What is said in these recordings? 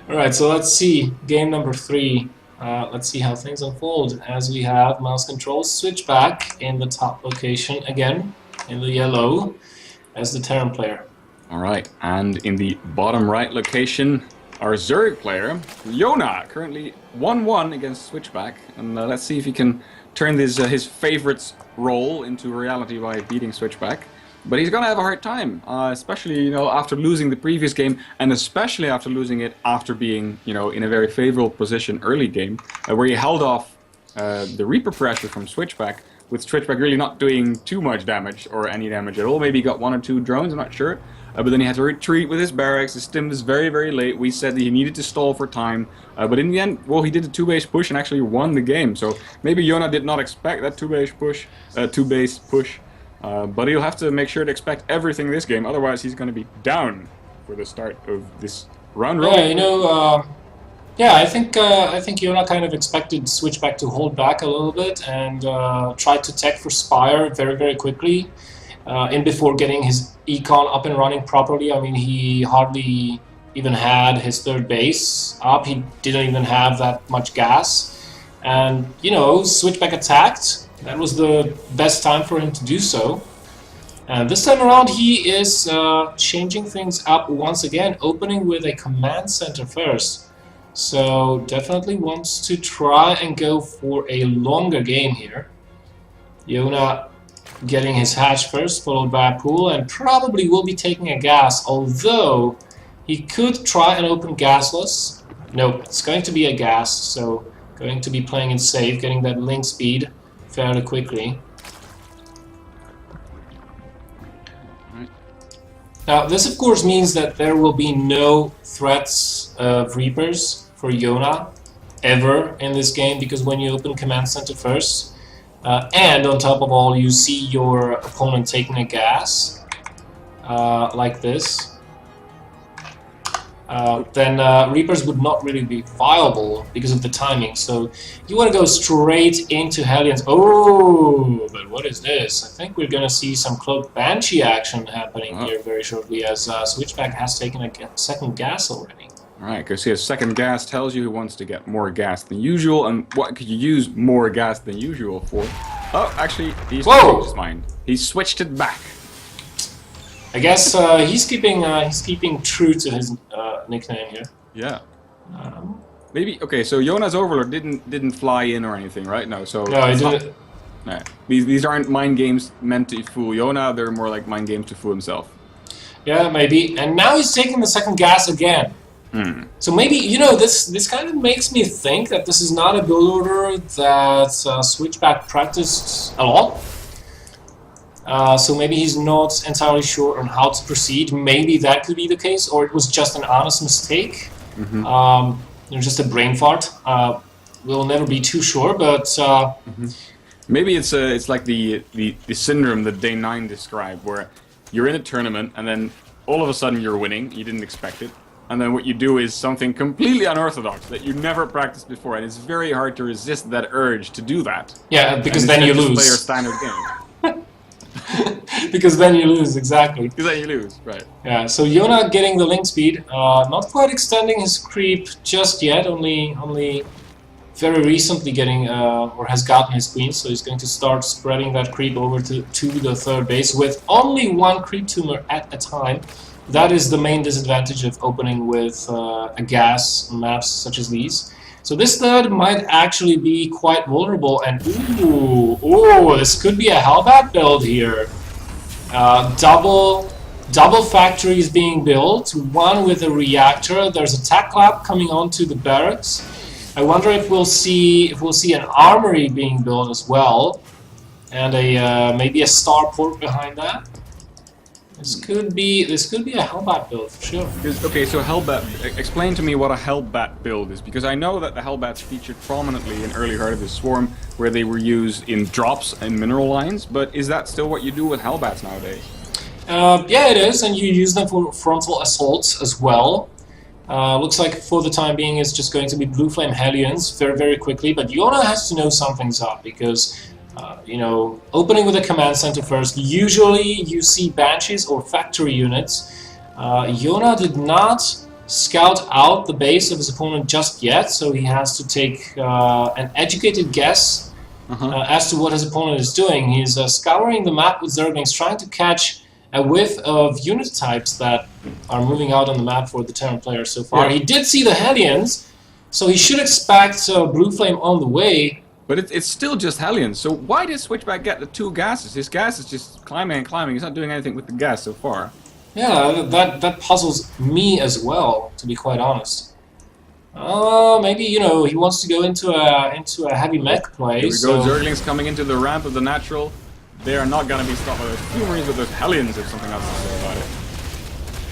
Alright, so let's see. Game number 3. Let's see how things unfold as we have mouse controls switch back in the top location again, in the yellow, as the Terran player. Alright, and in the bottom right location, our Zurich player, Jona, currently 1-1 against SwitchBack. And let's see if he can turn this his favorite's role into reality by beating SwitchBack. But he's gonna have a hard time, especially after losing the previous game, and especially after losing it after being in a very favorable position early game, where he held off the Reaper pressure from SwitchBack, with SwitchBack really not doing too much damage or any damage at all. Maybe he got 1 or 2 drones, I'm not sure. But then he had to retreat with his barracks. His stim was very, very late. We said that he needed to stall for time. But in the end, well, he did a 2-base push and actually won the game. So maybe Jona did not expect that 2-base push. But he'll have to make sure to expect everything this game. Otherwise, he's going to be down for the start of this round robin. Yeah, I think Jona kind of expected SwitchBack to hold back a little bit and tried to tech for Spire very, very quickly. In before getting his econ up and running properly. I mean, he hardly even had his 3rd base up. He didn't even have that much gas. And, SwitchBack attacked. That was the best time for him to do so. And this time around, he is changing things up once again, opening with a command center first. So definitely wants to try and go for a longer game here. Jona getting his hatch first, followed by a pool, and probably will be taking a gas, although he could try and open gasless. Nope, it's going to be a gas, so going to be playing it safe, getting that link speed fairly quickly. Now, this of course means that there will be no threats of Reapers for Jona ever in this game, because when you open command center first, and on top of all, you see your opponent taking a gas, like this, then Reapers would not really be viable because of the timing. So you want to go straight into Hellions. Oh, but what is this? I think we're going to see some Cloaked Banshee action happening here very shortly, as SwitchBack has taken a second gas already. Alright, because his second gas tells you he wants to get more gas than usual, and what could you use more gas than usual for? Oh, actually, he's changed his mind. He switched it back. I guess he's keeping true to his nickname here. Yeah. Maybe okay. So Jona's Overlord didn't fly in or anything, right? No. So no, he didn't. Nah, these aren't mind games meant to fool Jona. They're more like mind games to fool himself. Yeah, maybe. And now he's taking the second gas again. So maybe, this kind of makes me think that this is not a build order that SwitchBack practiced a lot. So maybe he's not entirely sure on how to proceed. Maybe that could be the case, or it was just an honest mistake. Just a brain fart. We'll never be too sure, but... Maybe it's like the syndrome that Day 9 described, where you're in a tournament and then all of a sudden you're winning, you didn't expect it. And then what you do is something completely unorthodox that you never practiced before, and it's very hard to resist that urge to do that. Yeah, because then you lose. Play your standard game. Because then you lose, exactly. Because then you lose, right. Yeah, so Jona getting the link speed, not quite extending his creep just yet, only very recently getting, or has gotten his queen, so he's going to start spreading that creep over to the 3rd base with only 1 creep tumor at a time. That is the main disadvantage of opening with a gas maps such as these. So this 3rd might actually be quite vulnerable, and ooh, this could be a Hellbat build here. Double factories being built, one with a reactor. There's a tac lab coming onto the barracks. I wonder if we'll see an armory being built as well, and maybe a starport behind that. This could be a Hellbat build for sure. Okay, so Hellbat. Explain to me what a Hellbat build is, because I know that the Hellbats featured prominently in early Heart of the Swarm, where they were used in drops and mineral lines. But is that still what you do with Hellbats nowadays? Yeah, it is, and you use them for frontal assaults as well. Looks like for the time being it's just going to be Blue Flame Hellions very, very quickly. But Jona has to know something's up, because opening with a command center first, usually you see Banshees or factory units. Jona did not scout out the base of his opponent just yet, so he has to take an educated guess as to what his opponent is doing. He's scouring the map with Zerglings, trying to catch a whiff of unit types that are moving out on the map for the Terran player so far. Yeah. He did see the Hellions, so he should expect Blue Flame on the way. But it's still just Hellions, so why did SwitchBack get the 2 gases? His gas is just climbing and climbing. He's not doing anything with the gas so far. Yeah, that puzzles me as well, to be quite honest. Maybe, you know, he wants to go into a heavy mech play. Here we go, Zerglings coming into the ramp of the natural. They are not going to be stopped by those few Marines, but those Hellions have something else to say about it.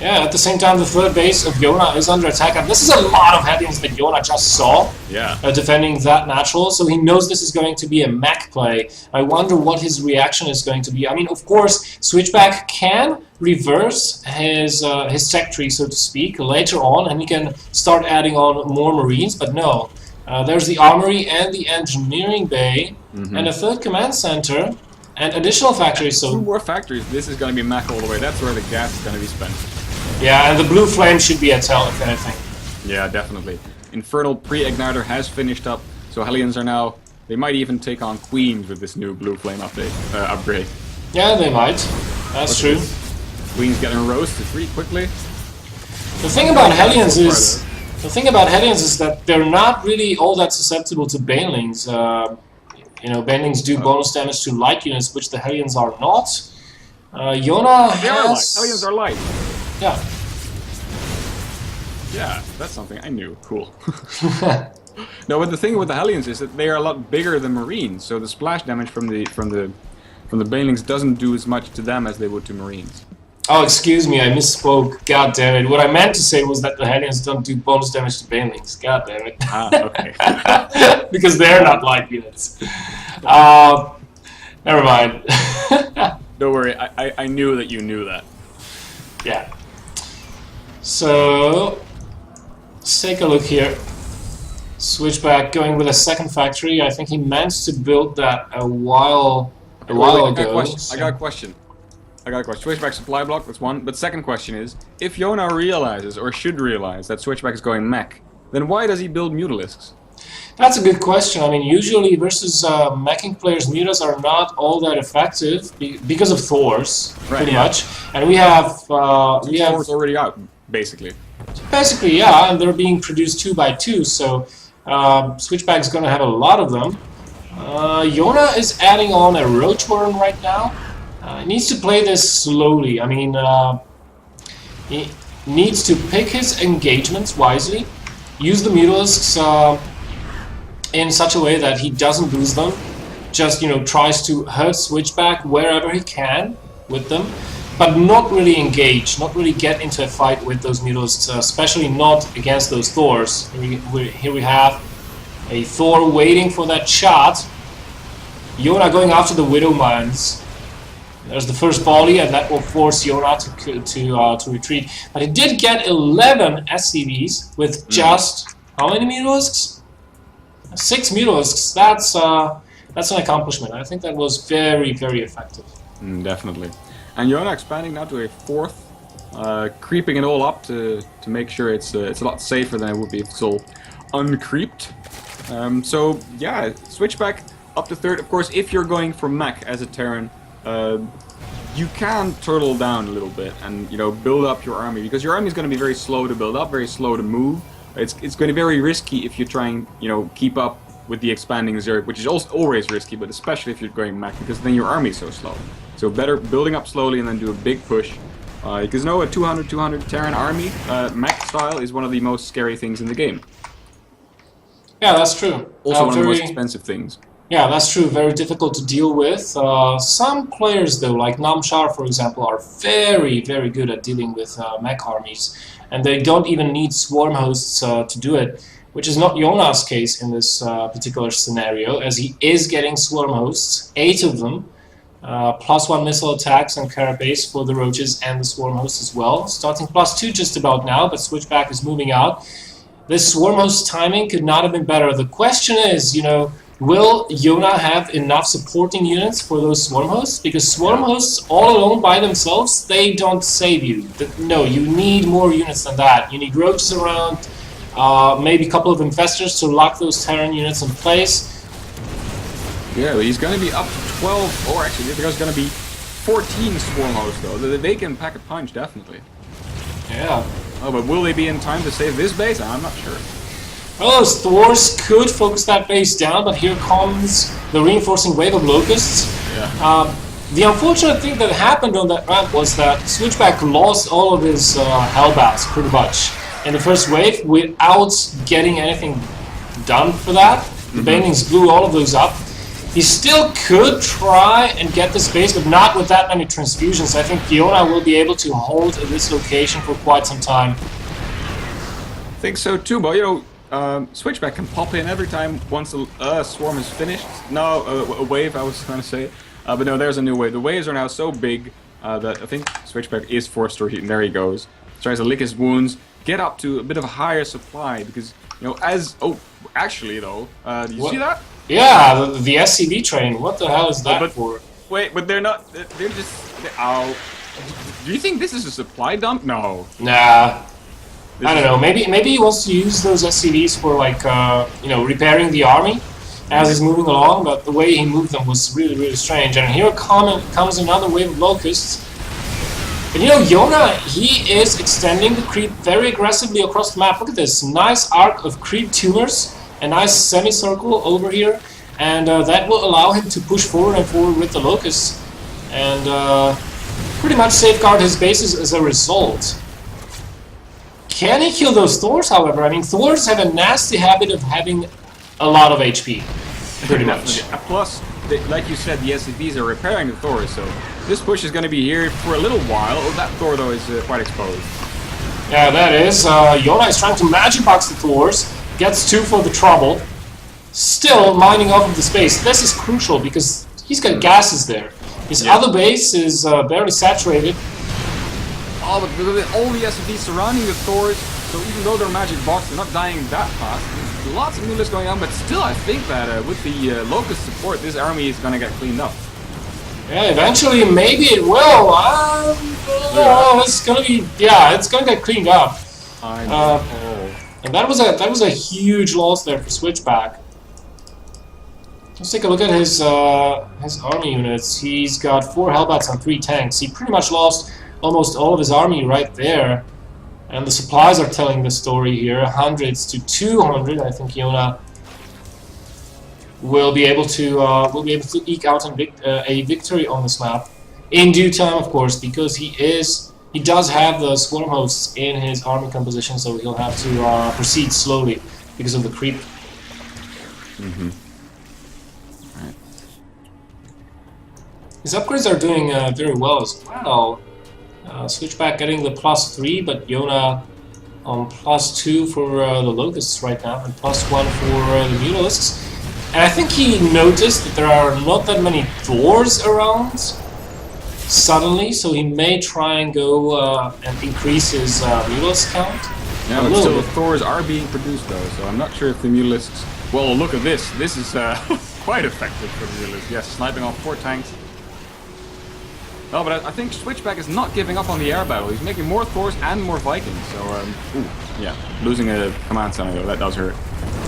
Yeah, at the same time, the third base of Jona is under attack, and this is a lot of Hellions that Jona just saw defending that natural, so he knows this is going to be a mech play. I wonder what his reaction is going to be. I mean, of course, SwitchBack can reverse his tech tree, so to speak, later on, and he can start adding on more Marines, but no. There's the armory and the engineering bay, and a third command center, and additional factories. So 2 more factories. This is going to be mech all the way. That's where the gas is going to be spent. Yeah, and the Blue Flame should be a tell, if anything. Yeah, definitely. Infernal pre-igniter has finished up, so Hellions are now... They might even take on Queens with this new Blue Flame upgrade. Yeah, they might. That's true. Queens getting roasted pretty quickly. The thing about Hellions is... The thing about Hellions is that they're not really all that susceptible to Banelings. You know, Banelings do bonus damage to light units, which the Hellions are not. Jona has... Hellions are light. Yeah. Yeah, that's something I knew. Cool. No, but the thing with the Hellions is that they are a lot bigger than Marines, so the splash damage from the Banelings doesn't do as much to them as they would to Marines. Oh, excuse me, I misspoke. God damn it. What I meant to say was that the Hellions don't do bonus damage to Banelings. God damn it. Ah, okay. Because they're not light units. Never mind. Don't worry, I knew that you knew that. Yeah. So, let's take a look here. SwitchBack going with a second factory. I think he managed to build that a while ago. I got a question. SwitchBack supply block, that's one. But second question is, if Jona realizes, or should realize, that SwitchBack is going mech, then why does he build Mutalisks? That's a good question. I mean, usually versus meching players, mutas are not all that effective because of Thors, pretty much. And we have Thors already out, basically. Basically, yeah, and they're being produced 2 by 2, so SwitchBack's going to have a lot of them. Jona is adding on a Roach Warren right now. He needs to play this slowly. I mean, he needs to pick his engagements wisely, use the Mutalisks in such a way that he doesn't lose them, just, you know, tries to hurt SwitchBack wherever he can with them, but not really engage, not really get into a fight with those Mutalisks, especially not against those Thors. Here we have a Thor waiting for that shot. Jona going after the Widow Mines. There's the first volley, and that will force Jona to retreat. But he did get 11 SCVs with just how many Mutalisks? 6 Mutalisks. That's an accomplishment. I think that was very, very effective. Definitely. And Jona expanding now to a 4th, creeping it all up to make sure it's a lot safer than it would be if it's all uncreeped. So yeah, SwitchBack up to 3rd. Of course, if you're going for mech as a Terran, you can turtle down a little bit and, you know, build up your army, because your army is going to be very slow to build up, very slow to move. It's going to be very risky if you're trying, you know, keep up with the expanding Zerg, which is also always risky, but especially if you're going mech, because then your army is so slow. So better building up slowly and then do a big push. Because no, a 200 Terran army, mech style, is one of the most scary things in the game. Yeah, that's true. Also one of the most expensive things. Yeah, that's true. Very difficult to deal with. Some players, though, like Namshar, for example, are very, very good at dealing with mech armies. And they don't even need swarm hosts to do it, which is not Jona's case in this particular scenario, as he is getting swarm hosts, 8 of them, +1 missile attacks and carapace for the roaches and the swarm hosts as well. Starting +2 just about now, but SwitchBack is moving out. This swarm host timing could not have been better. The question is, you know, will Jona have enough supporting units for those swarm hosts? Because swarm hosts all alone by themselves, they don't save you. No, you need more units than that. You need roaches around, maybe a couple of infestors to lock those Terran units in place. Yeah, he's going to be up to 12, or actually there's going to be 14 swarm hosts though. They can pack a punch, definitely. Yeah. Oh, but will they be in time to save this base? I'm not sure. Well, those Thors could focus that base down, but here comes the reinforcing wave of Locusts. Yeah. The unfortunate thing that happened on that ramp was that SwitchBack lost all of his Hellbats, pretty much, in the first wave without getting anything done for that. The Banelings blew all of those up. He still could try and get this base, but not with that many transfusions. I think Jona will be able to hold this location for quite some time. I think so too, but you know, SwitchBack can pop in every time once a swarm is finished. No, a wave, I was trying to say. But no, there's a new wave. The waves are now so big that I think SwitchBack is forced to retreat, and there he goes. Tries to lick his wounds, get up to a bit of a higher supply, because, you know, as... Oh, actually, though, did you see that? Yeah, the SCV train. What the hell is that for? Wait, but they're not... They're just... Ow. Do you think this is a supply dump? No. Nah. I don't know. Maybe he wants to use those SCVs for, like, you know, repairing the army as he's moving along, but the way he moved them was really, really strange. And here comes another wave of Locusts. And you know, Jona, he is extending the creep very aggressively across the map. Look at this. Nice arc of creep tumors. A nice semicircle over here. And that will allow him to push forward and forward with the Locusts. And pretty much safeguard his bases as a result. Can he kill those Thors, however? I mean, Thors have a nasty habit of having a lot of HP, pretty much. Plus, like you said, the SCVs are repairing the Thors, so this push is going to be here for a little while. Oh, that Thor, though, is quite exposed. Yeah, that is. Jona is trying to magic box the Thors, gets 2 for the trouble, still mining off of the space. This is crucial because he's got gases there. His other base is barely saturated. Oh, but all the SCVs surrounding the Thors, so even though they're magic box, they're not dying that fast. There's lots of newless going on, but still, I think that with the Locust support, this army is going to get cleaned up. Yeah, eventually, maybe it will. It's gonna be, it's gonna get cleaned up. I know. And that was a huge loss there for SwitchBack. Let's take a look at his army units. He's got 4 Hellbats and 3 tanks. He pretty much lost almost all of his army right there. And the supplies are telling the story here. 100s to 200. I think Jona will be able to eke out a victory on this map in due time, of course, because he does have the swarm hosts in his army composition, so he'll have to proceed slowly because of the creep. Right. His upgrades are doing very well as well. SwitchBack getting the +3, but Jona on +2 for the Locusts right now, and +1 for the Mutalisks. And I think he noticed that there are not that many Thors around suddenly, so he may try and go and increase his Mutalisk count. Yeah, but still the Thors are being produced though, so I'm not sure if the Mutalisks... Well, look at this. This is quite effective for the Mutalisks. Yes, sniping off 4 tanks. No, but I think SwitchBack is not giving up on the air battle. He's making more Thors and more Vikings, so, yeah, losing a command center though, that does hurt.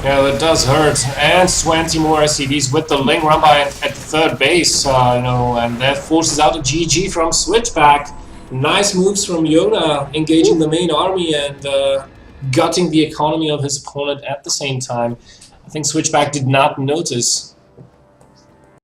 Yeah, that does hurt. And 20 more SCVs with the Ling run by at the 3rd base, you know, and that forces out a GG from SwitchBack. Nice moves from Jona, engaging the main army and gutting the economy of his opponent at the same time. I think SwitchBack did not notice